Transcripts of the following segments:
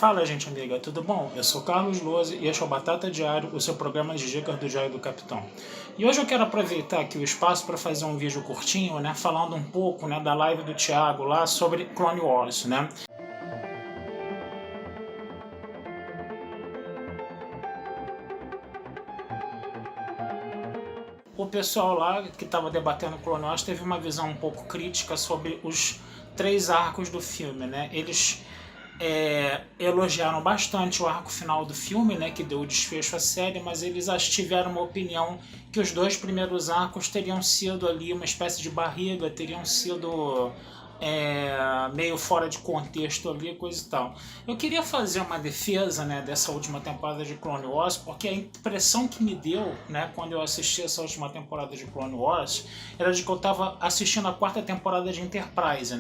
Fala, gente amiga, tudo bom? Eu sou Carlos Lose e este é o Batata Diário, o seu programa de dicas do Diário do Capitão. E hoje eu quero aproveitar aqui o espaço para fazer um vídeo curtinho, falando um pouco, da live do Thiago lá sobre Clone Wars, O pessoal lá que estava debatendo Clone Wars teve uma visão um pouco crítica sobre os 3 arcos do filme, Eles elogiaram bastante o arco final do filme, que deu o desfecho à série, mas eles tiveram uma opinião que os 2 primeiros arcos teriam sido ali uma espécie de barriga, teriam sido meio fora de contexto ali, coisa e tal. Eu queria fazer uma defesa dessa última temporada de Clone Wars, porque a impressão que me deu quando eu assisti essa última temporada de Clone Wars era de que eu estava assistindo a 4ª temporada de Enterprise,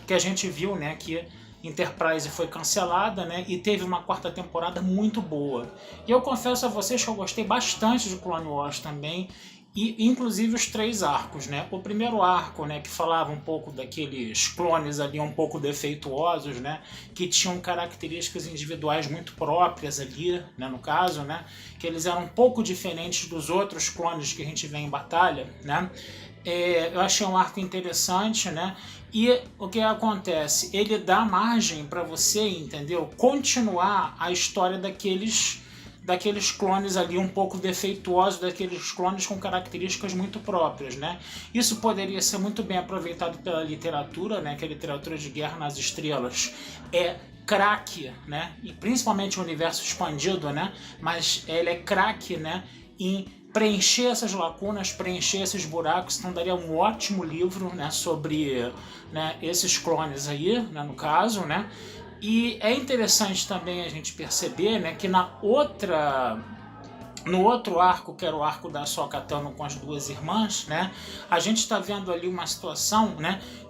que a gente viu que Enterprise foi cancelada, e teve uma 4ª temporada muito boa. E eu confesso a vocês que eu gostei bastante de Clone Wars também, e inclusive os 3 arcos, O primeiro arco, que falava um pouco daqueles clones ali um pouco defeituosos, que tinham características individuais muito próprias ali, no caso, que eles eram um pouco diferentes dos outros clones que a gente vê em batalha, eu achei um arco interessante, E o que acontece? Ele dá margem para você, entendeu? Continuar a história daqueles clones ali um pouco defeituosos, daqueles clones com características muito próprias, Isso poderia ser muito bem aproveitado pela literatura, que a literatura de Guerra nas Estrelas é craque, E principalmente o universo expandido, Mas ele é craque, em preencher essas lacunas, preencher esses buracos, então daria um ótimo livro sobre esses clones aí, no caso, E é interessante também a gente perceber que no outro arco, que era o arco da Ahsoka Tano com as 2 irmãs, a gente está vendo ali uma situação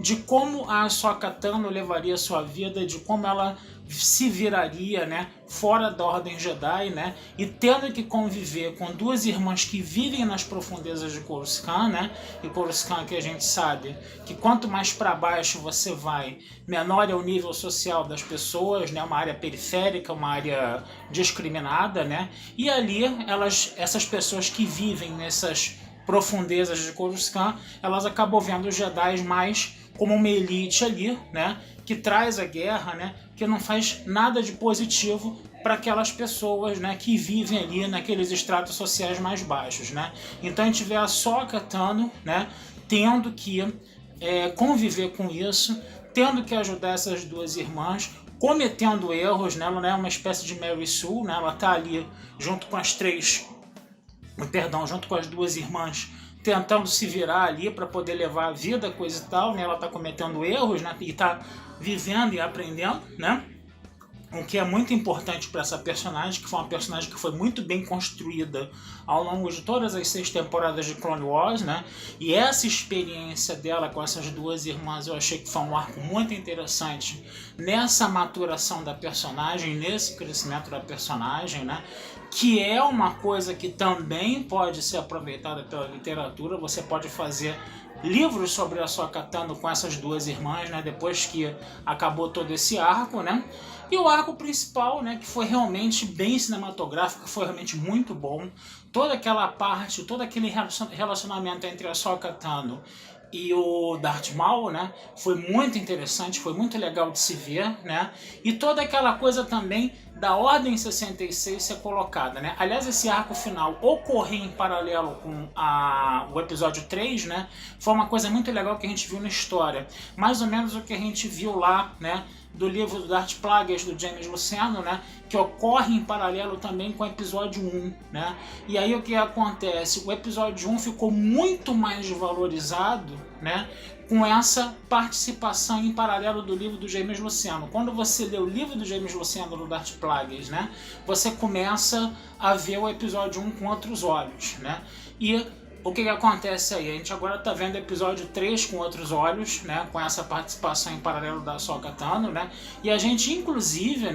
de como a Ahsoka Tano levaria a sua vida, de como ela se viraria fora da Ordem Jedi, e tendo que conviver com 2 irmãs que vivem nas profundezas de Coruscant, e Coruscant, que a gente sabe que quanto mais para baixo você vai, menor é o nível social das pessoas, uma área periférica, uma área discriminada, e ali essas pessoas que vivem nessas profundezas de Coruscant, elas acabam vendo os Jedi mais como uma elite ali, que traz a guerra, que não faz nada de positivo para aquelas pessoas que vivem ali naqueles estratos sociais mais baixos. Então a gente vê a Ahsoka Tano tendo que conviver com isso, tendo que ajudar essas 2 irmãs, cometendo erros, ela não é uma espécie de Mary Sue, ela está ali junto com as 2 irmãs, tentando se virar ali para poder levar a vida, coisa e tal, ela está cometendo erros, e está vivendo e aprendendo, O que é muito importante para essa personagem, que foi uma personagem que foi muito bem construída ao longo de todas as 6 temporadas de Clone Wars, E essa experiência dela com essas 2 irmãs eu achei que foi um arco muito interessante nessa maturação da personagem, nesse crescimento da personagem, Que é uma coisa que também pode ser aproveitada pela literatura. Você pode fazer livros sobre a Ahsoka Tano com essas 2 irmãs, depois que acabou todo esse arco, E o arco principal, que foi realmente bem cinematográfico, foi realmente muito bom. Toda aquela parte, todo aquele relacionamento entre a Ahsoka Tano e o Darth Maul, foi muito interessante, foi muito legal de se ver, E toda aquela coisa também da Ordem 66 ser colocada, Aliás, esse arco final ocorrer em paralelo com o episódio 3, foi uma coisa muito legal que a gente viu na história. Mais ou menos o que a gente viu lá, do livro do Darth Plagueis, do James Luceno, que ocorre em paralelo também com o episódio 1, E aí o que acontece? O episódio 1 ficou muito mais valorizado, com essa participação em paralelo do livro do James Luceno. Quando você lê o livro do James Luceno, do Darth Plagueis, você começa a ver o episódio 1 com outros olhos, E o que acontece aí? A gente agora está vendo o episódio 3 com outros olhos, com essa participação em paralelo da Ahsoka Tano, E a gente, inclusive,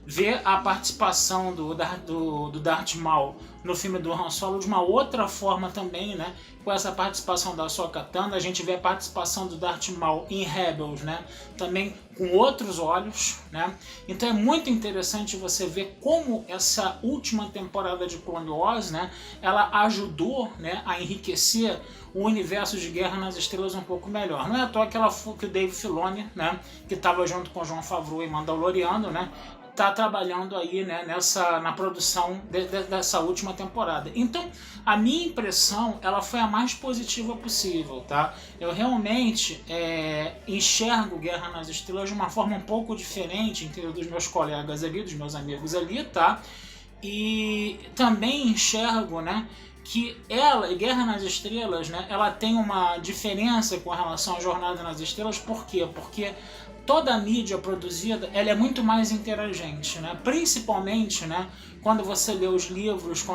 vê a participação do Darth Maul no filme do Han Solo de uma outra forma também, com essa participação da Ahsoka Tano. A gente vê a participação do Darth Maul em Rebels, também com outros olhos, né? Então é muito interessante você ver como essa última temporada de Clone Wars, né, ela ajudou, né, a enriquecer o universo de Guerra nas Estrelas um pouco melhor. Não é à toa que o Dave Filoni, né, que estava junto com Jon Favreau e Mandaloriano, né, tá trabalhando aí, né, na produção dessa última temporada. Então, a minha impressão, ela foi a mais positiva possível, tá? Eu realmente enxergo Guerra nas Estrelas de uma forma um pouco diferente, entendeu? Dos meus colegas ali, dos meus amigos ali, tá? E também enxergo, né, que Guerra nas Estrelas, né, ela tem uma diferença com relação à Jornada nas Estrelas. Por quê? Porque toda a mídia produzida, ela é muito mais interagente, né? Principalmente, né, quando você lê os livros,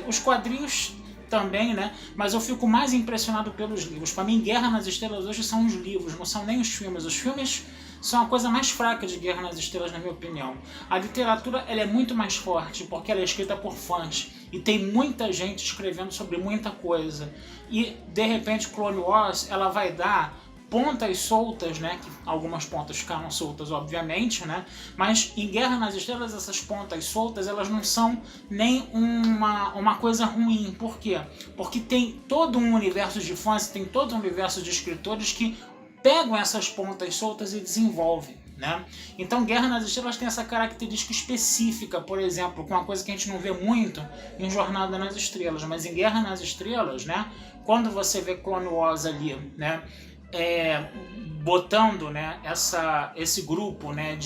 os quadrinhos também, né? Mas eu fico mais impressionado pelos livros. Para mim, Guerra nas Estrelas hoje são os livros, não são nem os filmes. Os filmes são a coisa mais fraca de Guerra nas Estrelas, na minha opinião. A literatura, ela é muito mais forte, porque ela é escrita por fãs. E tem muita gente escrevendo sobre muita coisa. E, de repente, Clone Wars, ela vai dar pontas soltas, né, que algumas pontas ficaram soltas, obviamente, né, mas em Guerra nas Estrelas essas pontas soltas, elas não são nem uma coisa ruim. Por quê? Porque tem todo um universo de fãs, tem todo um universo de escritores que pegam essas pontas soltas e desenvolvem, né? Então Guerra nas Estrelas tem essa característica específica, por exemplo, com uma coisa que a gente não vê muito em Jornada nas Estrelas, mas em Guerra nas Estrelas, né, quando você vê Clone Wars ali, né, botando, né, esse grupo, né,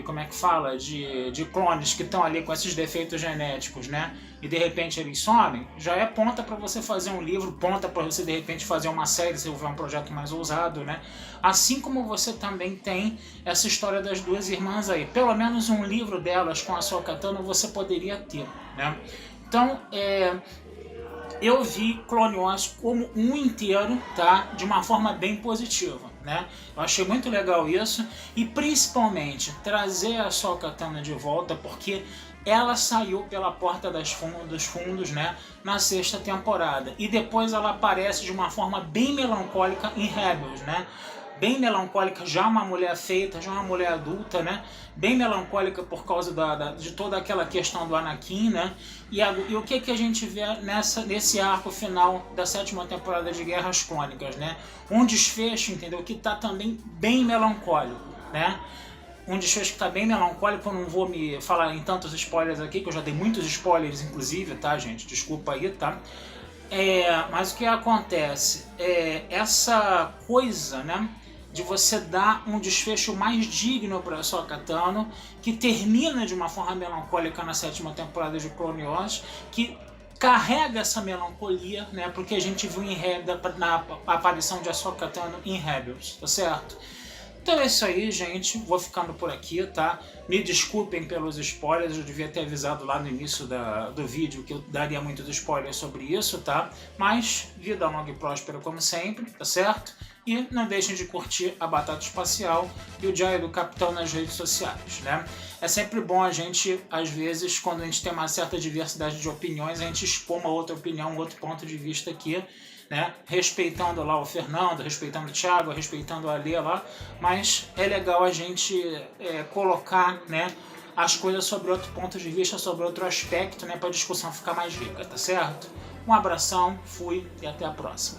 como é que fala, de clones que estão ali com esses defeitos genéticos, né, e de repente eles somem, já é ponta para você fazer um livro, ponta para você de repente fazer uma série, se houver um projeto mais ousado, né, assim como você também tem essa história das duas irmãs aí, pelo menos um livro delas com a Ahsoka Tano você poderia ter, né. Então, eu vi Clone Wars como um inteiro, tá? De uma forma bem positiva, né? Eu achei muito legal isso, e principalmente trazer a Ahsoka Tano de volta, porque ela saiu pela porta dos fundos, né, na 6ª temporada, e depois ela aparece de uma forma bem melancólica em Rebels, né? Bem melancólica, já uma mulher feita, já uma mulher adulta, né? Bem melancólica por causa de toda aquela questão do Anakin, né? E o que a gente vê nesse arco final da 7ª temporada de Guerras Clônicas, né? Um desfecho, entendeu? Que tá também bem melancólico, né? Um desfecho que tá bem melancólico. Eu não vou me falar em tantos spoilers aqui, que eu já dei muitos spoilers, inclusive, tá, gente? Desculpa aí, tá? Mas o que acontece? Essa coisa, né, de você dar um desfecho mais digno para Ahsoka Tano, que termina de uma forma melancólica na 7ª temporada de Clone Wars, que carrega essa melancolia, né, porque a gente viu na aparição de Ahsoka Tano em Rebels, tá certo? Então é isso aí, gente. Vou ficando por aqui, tá? Me desculpem pelos spoilers, eu devia ter avisado lá no início do vídeo que eu daria muitos spoilers sobre isso, tá? Mas vida longa e próspera como sempre, tá certo? E não deixem de curtir a Batata Espacial e o Diário do Capitão nas redes sociais, né? É sempre bom a gente, às vezes, quando a gente tem uma certa diversidade de opiniões, a gente expor uma outra opinião, um outro ponto de vista aqui, né? Respeitando lá o Fernando, respeitando o Thiago, respeitando a Lê lá, mas é legal a gente colocar, né, as coisas sobre outro ponto de vista, sobre outro aspecto, né, para a discussão ficar mais rica, tá certo? Um abração, fui e até a próxima.